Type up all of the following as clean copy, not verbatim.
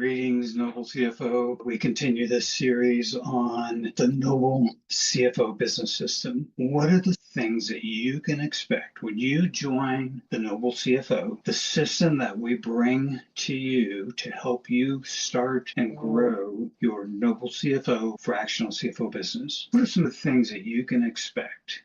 Greetings, Noble CFO. We continue this series on the Noble CFO business system. What are the things that you can expect when you join the Noble CFO, the system that we bring to you to help you start and grow your Noble CFO fractional CFO business? What are some of the things that you can expect?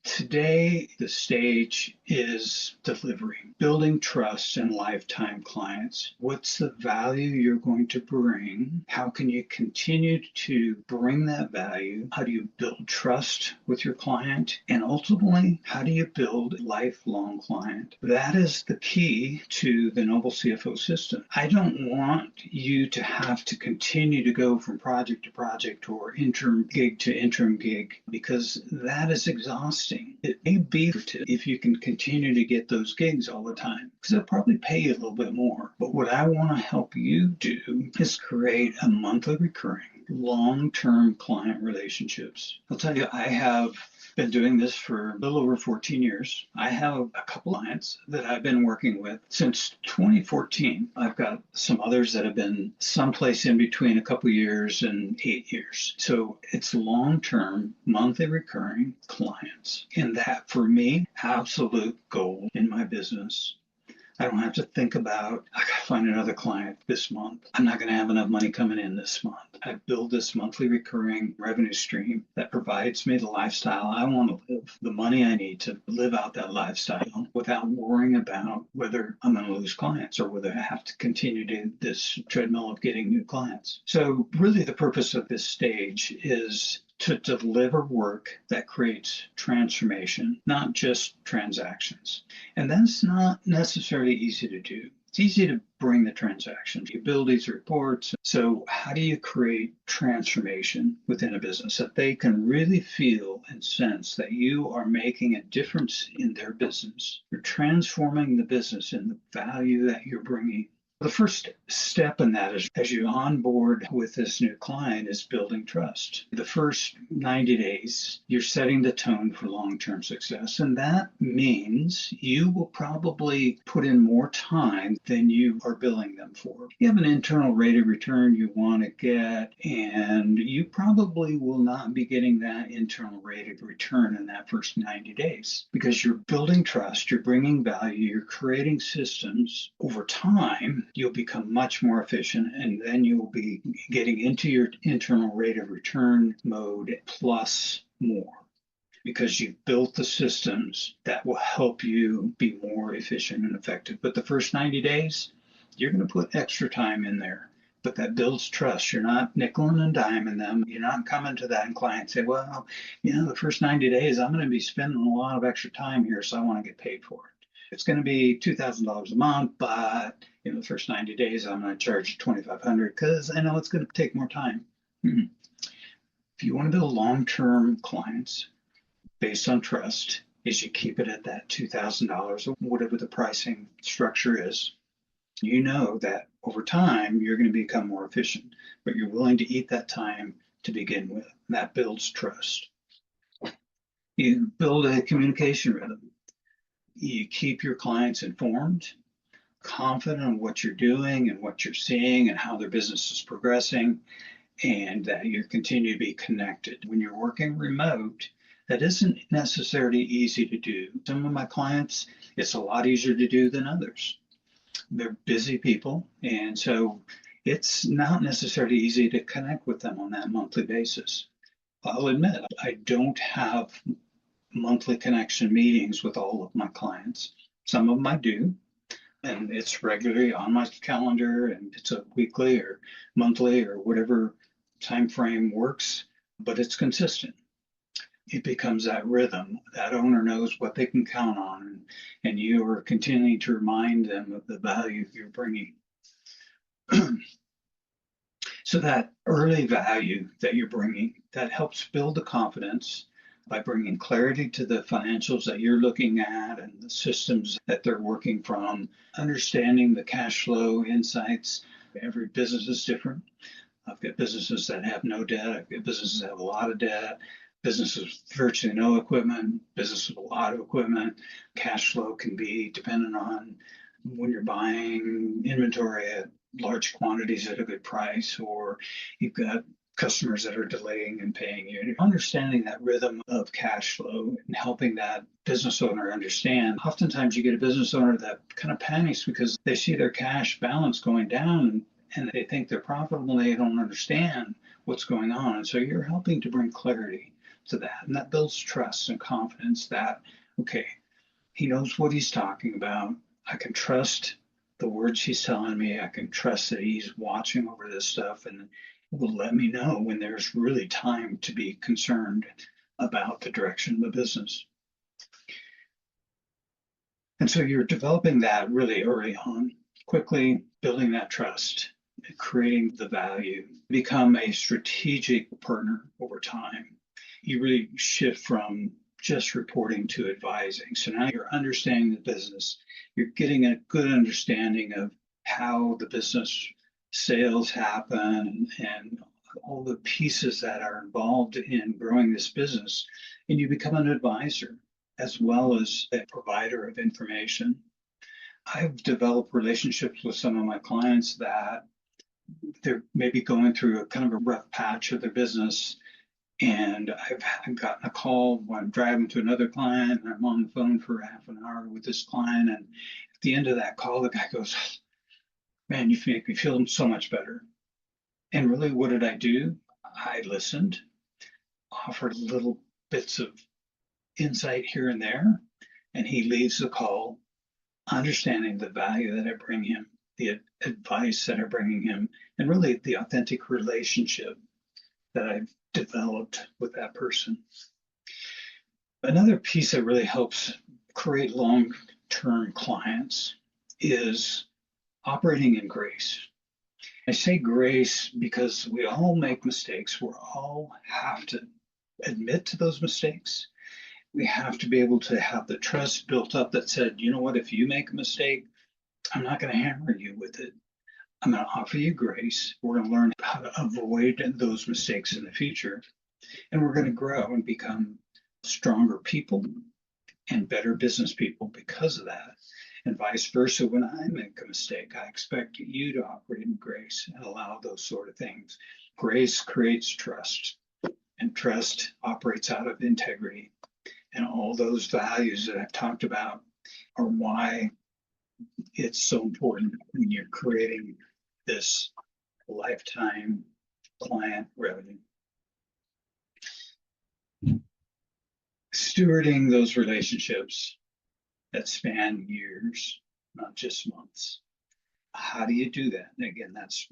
Today, the stage is delivery, building trust and lifetime clients. What's the value you're going to bring? How can you continue to bring that value? How do you build trust with your client? And ultimately, how do you build a lifelong client? That is the key to the Noble CFO system. I don't want you to have to continue to go from project to project or interim gig to interim gig, because that is exhausting. It may be if you can continue to get those gigs all the time, because they'll probably pay you a little bit more. But what I want to help you do is create a monthly recurring, long-term client relationships. I'll tell you, I have been doing this for a little over 14 years. I have a couple clients that I've been working with since 2014. I've got some others that have been someplace in between a couple years and 8 years. So it's long-term, monthly recurring clients. And that, for me, absolute goal in my business. I don't have to think about, I gotta find another client this month. I'm not gonna have enough money coming in this month. I build this monthly recurring revenue stream that provides me the lifestyle I want to live, the money I need to live out that lifestyle without worrying about whether I'm gonna lose clients or whether I have to continue to this treadmill of getting new clients. So really the purpose of this stage is to deliver work that creates transformation, not just transactions. And that's not necessarily easy to do. It's easy to bring the transactions. You build these reports. So how do you create transformation within a business that they can really feel and sense that you are making a difference in their business? You're transforming the business and the value that you're bringing. The first step in that is, as you onboard with this new client, is building trust. The first 90 days, you're setting the tone for long-term success. And that means you will probably put in more time than you are billing them for. You have an internal rate of return you want to get, and you probably will not be getting that internal rate of return in that first 90 days because you're building trust, you're bringing value, you're creating systems. Over time, you'll become much more efficient, and then you will be getting into your internal rate of return mode plus more, because you've built the systems that will help you be more efficient and effective. But the first 90 days, you're going to put extra time in there. But that builds trust. You're not nickel and diming them. You're not coming to that client and say, well, the first 90 days, I'm going to be spending a lot of extra time here, so I want to get paid for it. It's going to be $2,000 a month, but in the first 90 days, I'm going to charge you $2,500 because I know it's going to take more time. If you want to build long-term clients based on trust, is you keep it at that $2,000 or whatever the pricing structure is. You know that over time, you're going to become more efficient, but you're willing to eat that time to begin with. That builds trust. You build a communication rhythm. You keep your clients informed, confident in what you're doing and what you're seeing and how their business is progressing, and that you continue to be connected. When you're working remote, that isn't necessarily easy to do. Some of my clients, it's a lot easier to do than others. They're busy people, and so it's not necessarily easy to connect with them on that monthly basis. I'll admit, I don't have monthly connection meetings with all of my clients. Some of them I do, and it's regularly on my calendar, and it's a weekly or monthly or whatever time frame works, but it's consistent. It becomes that rhythm. That owner knows what they can count on, and you are continuing to remind them of the value you're bringing. So that early value that you're bringing, that helps build the confidence by bringing clarity to the financials that you're looking at and the systems that they're working from, understanding the cash flow insights. Every business is different. I've got businesses that have no debt. I've got businesses that have a lot of debt. Businesses with virtually no equipment, businesses with a lot of equipment. Cash flow can be dependent on when you're buying inventory at large quantities at a good price, or you've got customers that are delaying and paying you. Understanding that rhythm of cash flow and helping that business owner understand. Oftentimes you get a business owner that kind of panics because they see their cash balance going down and they think they're profitable and they don't understand what's going on. And so you're helping to bring clarity to that. And that builds trust and confidence that, okay, he knows what he's talking about. I can trust the words he's telling me. I can trust that he's watching over this stuff and will let me know when there's really time to be concerned about the direction of the business. And so you're developing that really early on, quickly building that trust, creating the value, become a strategic partner over time. You really shift from just reporting to advising. So now you're understanding the business. You're getting a good understanding of how the business sales happen and all the pieces that are involved in growing this business. And you become an advisor as well as a provider of information. I've developed relationships with some of my clients that they're maybe going through a kind of a rough patch of their business. And I've gotten a call when I'm driving to another client and I'm on the phone for half an hour with this client. And at the end of that call, the guy goes, "Man, you make me feel so much better." And really, what did I do? I listened, offered little bits of insight here and there, and he leaves the call understanding the value that I bring him, the advice that I'm bringing him, and really the authentic relationship that I've developed with that person. Another piece that really helps create long-term clients is operating in grace. I say grace because we all make mistakes. We all have to admit to those mistakes. We have to be able to have the trust built up that said, you know what, if you make a mistake, I'm not going to hammer you with it. I'm going to offer you grace. We're going to learn how to avoid those mistakes in the future. And we're going to grow and become stronger people and better business people because of that. And vice versa, when I make a mistake, I expect you to operate in grace and allow those sort of things. Grace creates trust, and trust operates out of integrity. And all those values that I've talked about are why it's so important when you're creating this lifetime client revenue. Stewarding those relationships that span years, not just months. How do you do that? And again, that's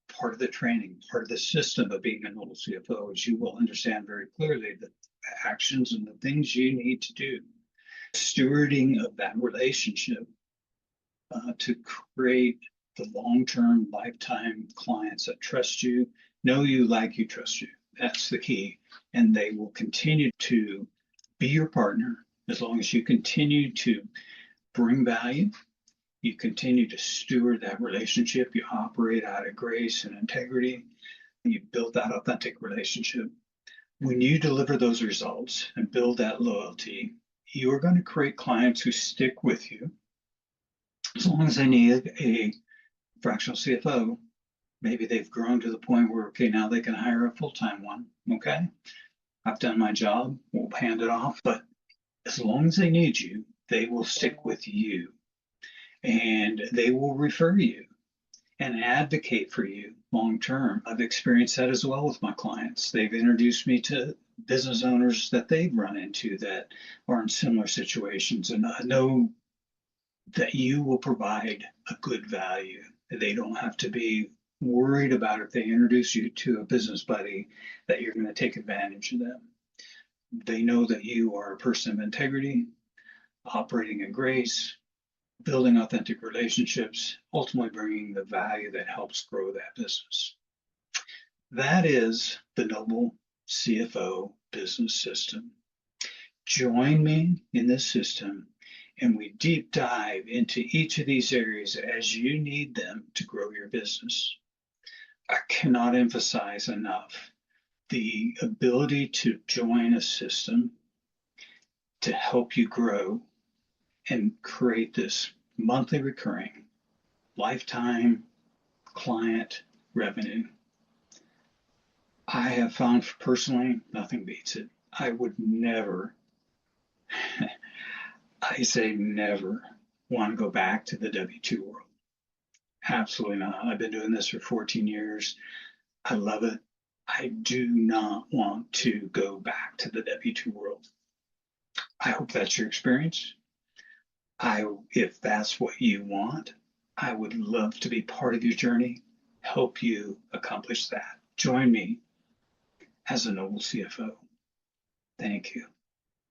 part of the training, part of the system of being a Noble CFO is you will understand very clearly the actions and the things you need to do. Stewarding of that relationship to create the long-term lifetime clients that trust you, know you, like you, trust you. That's the key. And they will continue to be your partner as long as you continue to bring value, you continue to steward that relationship, you operate out of grace and integrity, and you build that authentic relationship. When you deliver those results and build that loyalty, you are going to create clients who stick with you as long as they need a fractional CFO. Maybe they've grown to the point where, okay, now they can hire a full-time one. Okay, I've done my job, we'll hand it off. But as long as they need you, they will stick with you and they will refer you and advocate for you long term. I've experienced that as well with my clients. They've introduced me to business owners that they've run into that are in similar situations. And I know that you will provide a good value. They don't have to be worried about if they introduce you to a business buddy that you're going to take advantage of them. They know that you are a person of integrity, operating in grace, building authentic relationships, ultimately bringing the value that helps grow that business. That is the Noble CFO business system. Join me in this system and we deep dive into each of these areas as you need them to grow your business. I cannot emphasize enough the ability to join a system to help you grow and create this monthly recurring lifetime client revenue. I have found personally, nothing beats it. I would never, I say never, want to go back to the W-2 world. Absolutely not. I've been doing this for 14 years. I love it. I do not want to go back to the W-2 world. I hope that's your experience. If that's what you want, I would love to be part of your journey, help you accomplish that. Join me as a Noble CFO. Thank you.